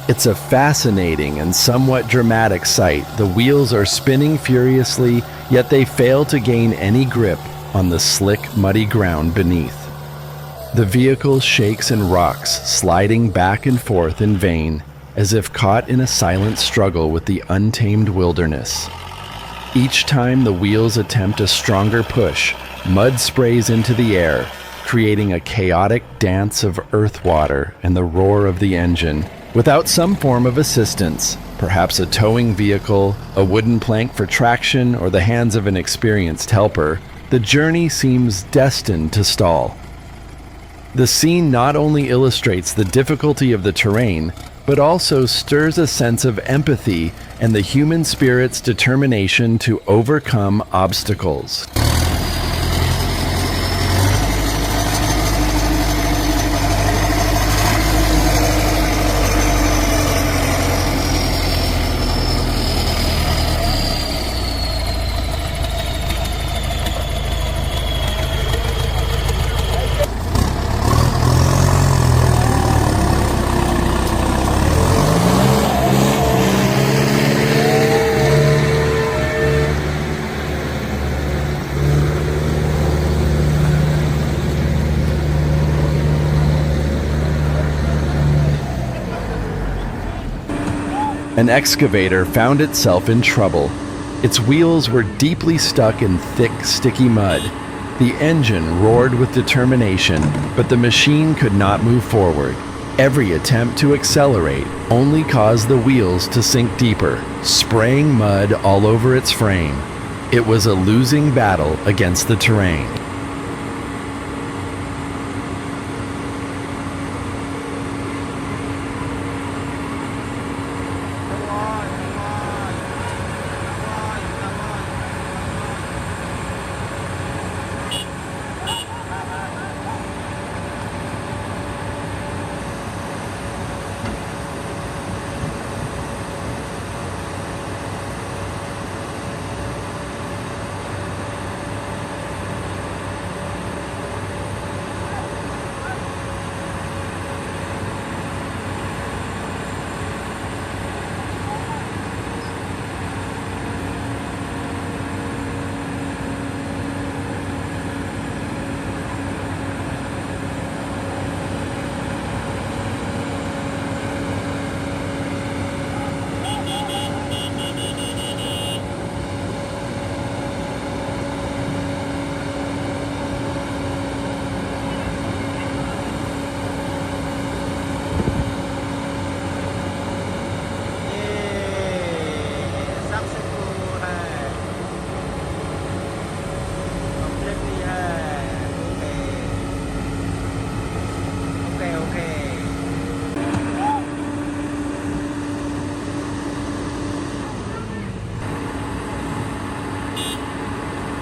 It's a fascinating and somewhat dramatic sight. The wheels are spinning furiously, yet they fail to gain any grip on the slick, muddy ground beneath. The vehicle shakes and rocks, sliding back and forth in vain, as if caught in a silent struggle with the untamed wilderness. Each time the wheels attempt a stronger push, mud sprays into the air, creating a chaotic dance of earth water and the roar of the engine. Without some form of assistance, perhaps a towing vehicle, a wooden plank for traction, or the hands of an experienced helper, the journey seems destined to stall. The scene not only illustrates the difficulty of the terrain, but also stirs a sense of empathy and the human spirit's determination to overcome obstacles. An excavator found itself in trouble. Its wheels were deeply stuck in thick, sticky mud. The engine roared with determination, but the machine could not move forward. Every attempt to accelerate only caused the wheels to sink deeper, spraying mud all over its frame. It was a losing battle against the terrain.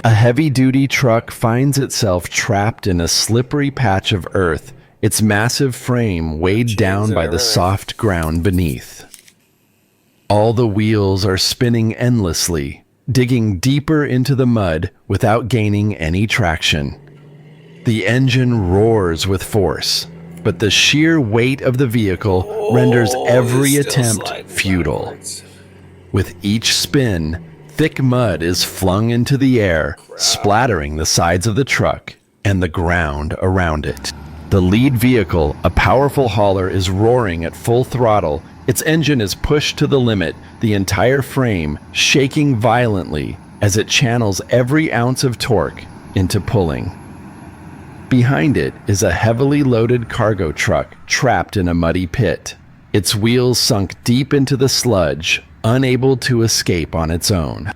A heavy-duty truck finds itself trapped in a slippery patch of earth, its massive frame weighed down by the soft ground beneath. All the wheels are spinning endlessly, digging deeper into the mud without gaining any traction. The engine roars with force, but the sheer weight of the vehicle renders every attempt futile. With each spin, thick mud is flung into the air, splattering the sides of the truck and the ground around it. The lead vehicle, a powerful hauler, is roaring at full throttle. Its engine is pushed to the limit, the entire frame shaking violently as it channels every ounce of torque into pulling. Behind it is a heavily loaded cargo truck trapped in a muddy pit, its wheels sunk deep into the sludge, unable to escape on its own.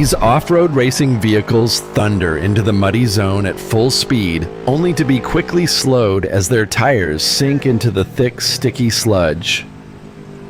These off-road racing vehicles thunder into the muddy zone at full speed, only to be quickly slowed as their tires sink into the thick, sticky sludge.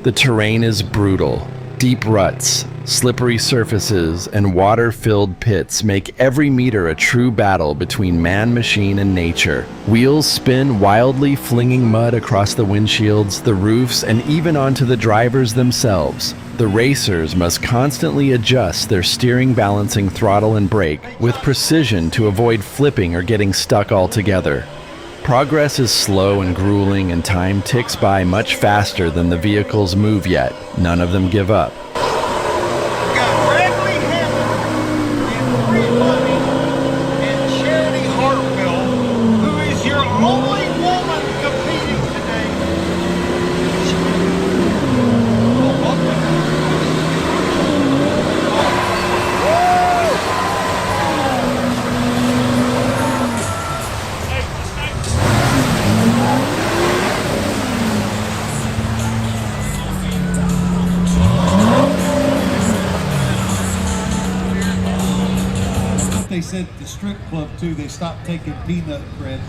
The terrain is brutal. Deep ruts, slippery surfaces, and water-filled pits make every meter a true battle between man, machine, and nature. Wheels spin wildly, flinging mud across the windshields, the roofs, and even onto the drivers themselves. The racers must constantly adjust their steering, balancing, throttle, and brake with precision to avoid flipping or getting stuck altogether. Progress is slow and grueling, and time ticks by much faster than the vehicles move, yet none of them give up. They said at the strip club too, they stopped taking peanut credit.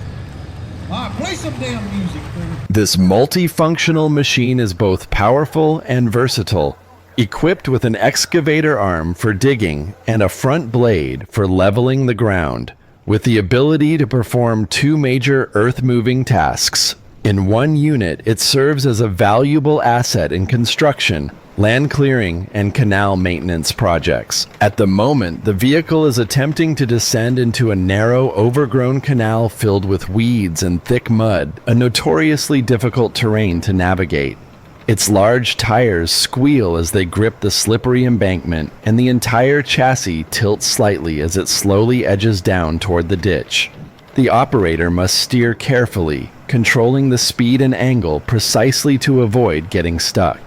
Play some damn music, man. This multifunctional machine is both powerful and versatile, equipped with an excavator arm for digging and a front blade for leveling the ground, with the ability to perform two major earth-moving tasks. In one unit, it serves as a valuable asset in construction, land clearing, and canal maintenance projects. At the moment, the vehicle is attempting to descend into a narrow, overgrown canal filled with weeds and thick mud, a notoriously difficult terrain to navigate. Its large tires squeal as they grip the slippery embankment, and the entire chassis tilts slightly as it slowly edges down toward the ditch. The operator must steer carefully, controlling the speed and angle precisely to avoid getting stuck.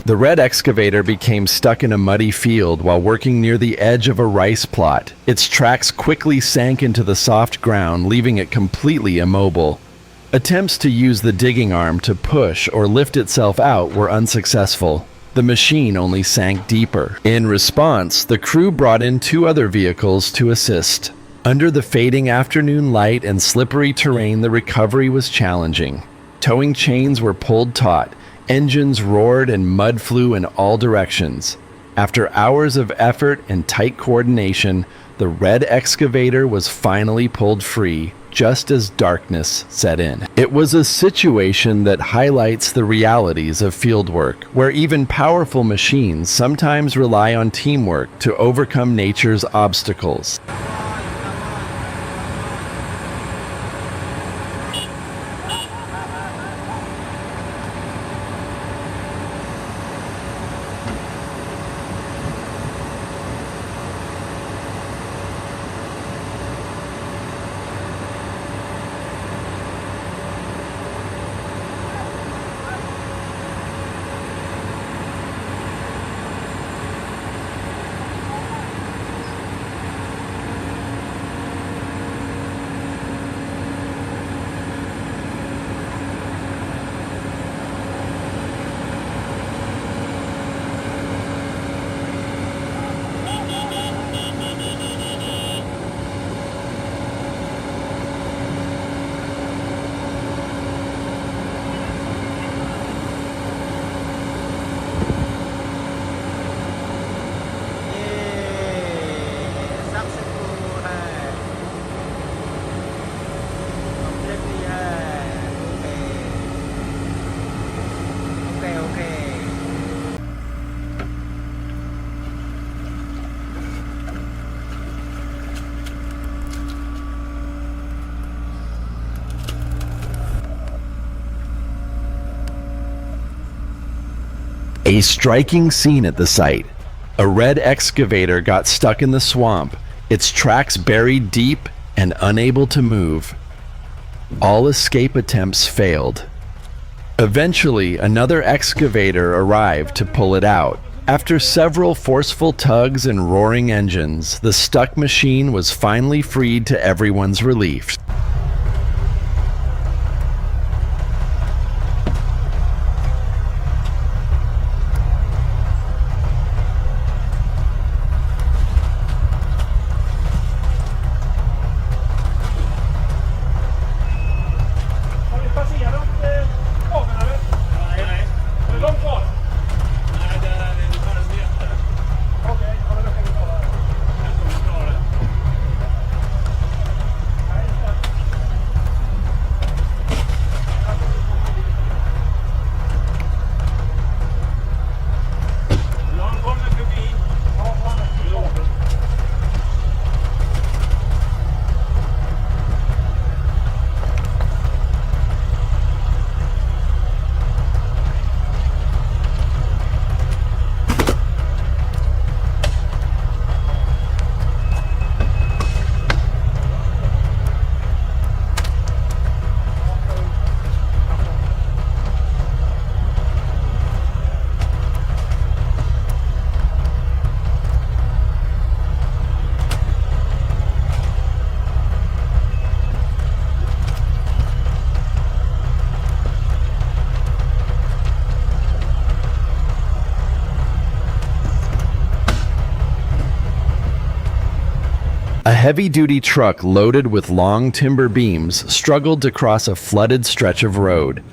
The red excavator became stuck in a muddy field while working near the edge of a rice plot. Its tracks quickly sank into the soft ground, leaving it completely immobile. Attempts to use the digging arm to push or lift itself out were unsuccessful. The machine only sank deeper. In response, the crew brought in two other vehicles to assist. Under the fading afternoon light and slippery terrain, the recovery was challenging. Towing chains were pulled taut. Engines roared and mud flew in all directions. After hours of effort and tight coordination, the red excavator was finally pulled free, just as darkness set in. It was a situation that highlights the realities of fieldwork, where even powerful machines sometimes rely on teamwork to overcome nature's obstacles. A striking scene at the site. A red excavator got stuck in the swamp, its tracks buried deep and unable to move. All escape attempts failed. Eventually, another excavator arrived to pull it out. After several forceful tugs and roaring engines, the stuck machine was finally freed to everyone's relief. A heavy-duty truck loaded with long timber beams struggled to cross a flooded stretch of road.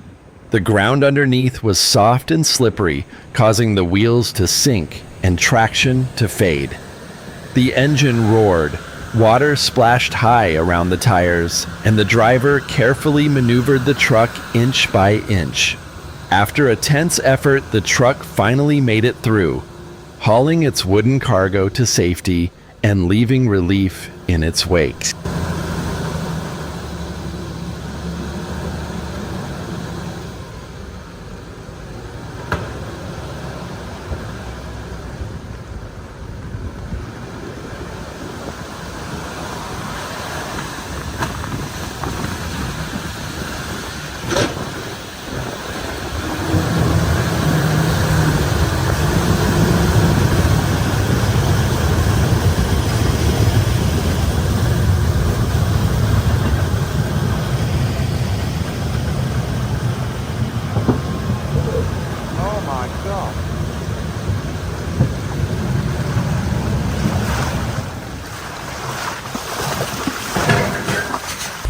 The ground underneath was soft and slippery, causing the wheels to sink and traction to fade. The engine roared, water splashed high around the tires, and the driver carefully maneuvered the truck inch by inch. After a tense effort, the truck finally made it through, hauling its wooden cargo to safety and leaving relief in its wake.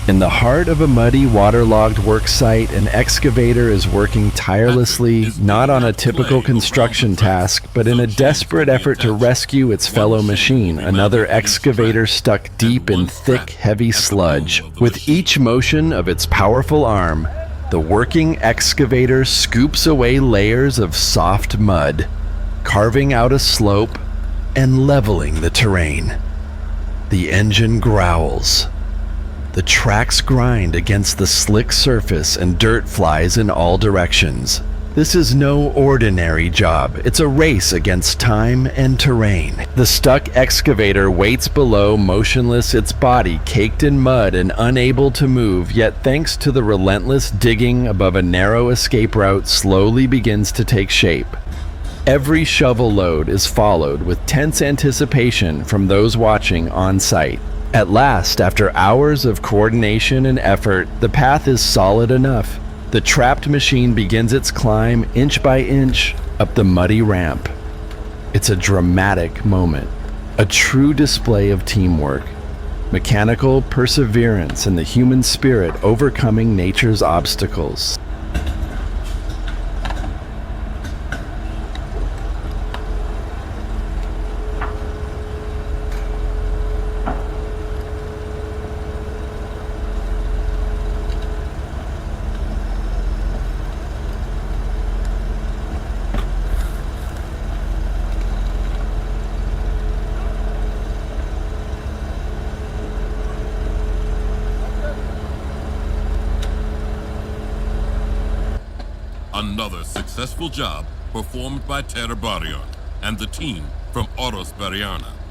In the heart of a muddy, waterlogged work site, an excavator is working tirelessly, not on a typical construction task, but in a desperate effort to rescue its fellow machine, another excavator stuck deep in thick, heavy sludge. With each motion of its powerful arm, the working excavator scoops away layers of soft mud, carving out a slope and leveling the terrain. The engine growls. The tracks grind against the slick surface and dirt flies in all directions. This is no ordinary job. It's a race against time and terrain. The stuck excavator waits below, motionless, its body caked in mud and unable to move, yet thanks to the relentless digging above a narrow escape route, slowly begins to take shape. Every shovel load is followed with tense anticipation from those watching on site. At last, after hours of coordination and effort, the path is solid enough. The trapped machine begins its climb inch by inch up the muddy ramp. It's a dramatic moment, a true display of teamwork, mechanical perseverance, and the human spirit overcoming nature's obstacles. Another successful job performed by Terra Barrion and the team from Oros Bariana.